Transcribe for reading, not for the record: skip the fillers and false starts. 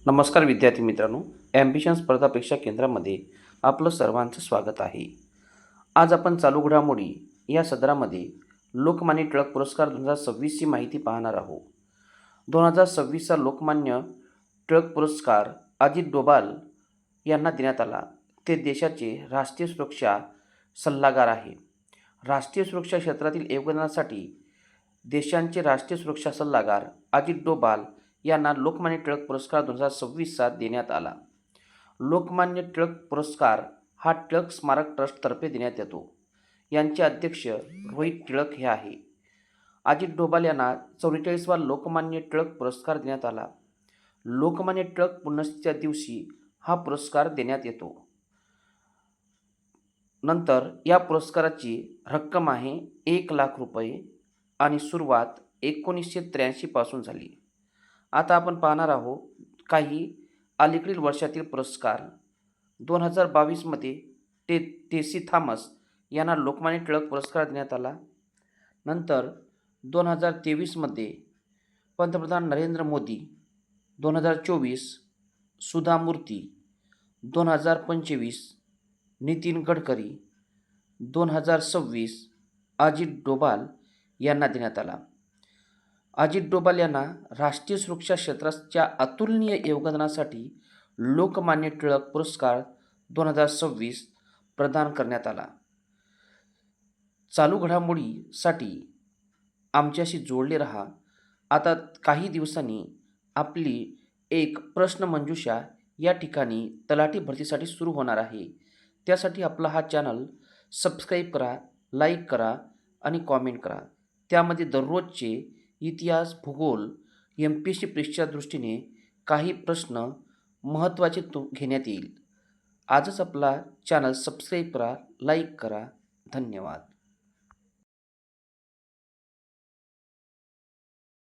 नमस्कार विद्यार्थी मित्रांनो, ॲम्बिशन स्पर्धा परीक्षा केंद्रामध्ये आपलं सर्वांचं स्वागत आहे. आज आपण चालू घडामोडी या सदरामध्ये लोकमान्य टिळक पुरस्कार 2026ची माहिती पाहणार आहोत. 2026चा लोकमान्य टिळक पुरस्कार अजित डोभाल यांना देण्यात आला. ते देशाचे राष्ट्रीय सुरक्षा सल्लागार आहे. राष्ट्रीय सुरक्षा क्षेत्रातील योगदानासाठी देशांचे राष्ट्रीय सुरक्षा सल्लागार अजित डोभाल यांना लोकमान्य टिळक पुरस्कार 2026 देण्यात आला. लोकमान्य टिळक पुरस्कार हा टिळक स्मारक ट्रस्टतर्फे देण्यात येतो. यांचे अध्यक्ष रोहित टिळक हे आहे. अजित डोभाल यांना 44वा लोकमान्य टिळक पुरस्कार देण्यात आला. लोकमान्य टिळक पुण्यतिथीच्या दिवशी हा पुरस्कार देण्यात येतो. नंतर या पुरस्काराची रक्कम आहे 1,00,000 रुपये आणि सुरुवात 1983 पासून झाली. आता आपण पाहणार आहोत काही अलीकडील वर्षातील पुरस्कार. 2022मध्ये टेसी थॉमस यांना लोकमान्य टिळक पुरस्कार देण्यात आला. नंतर 2023मध्ये पंतप्रधान नरेंद्र मोदी, 2024 सुधा मूर्ती, 2025 नितीन गडकरी, 2026 अजित डोभाल यांना देण्यात आला. अजित डोभाल यांना राष्ट्रीय सुरक्षा क्षेत्राच्या अतुलनीय योगदानासाठी लोकमान्य टिळक पुरस्कार 2026 प्रदान करण्यात आला. चालू घडामोडीसाठी आमच्याशी जोडले रहा. आता काही दिवसांनी आपली एक प्रश्नमंजुषा या ठिकाणी तलाठी भरतीसाठी सुरू होणार आहे. त्यासाठी आपला हा चॅनल सबस्क्राईब करा, लाईक करा आणि कॉमेंट करा. त्यामध्ये दररोजचे इतिहास, भूगोल, MPSC परीक्षेच्या दृष्टीने काही प्रश्न महत्त्वाचे घेण्यात येईल. आजच आपला चॅनल सबस्क्राईब करा, लाईक करा. धन्यवाद.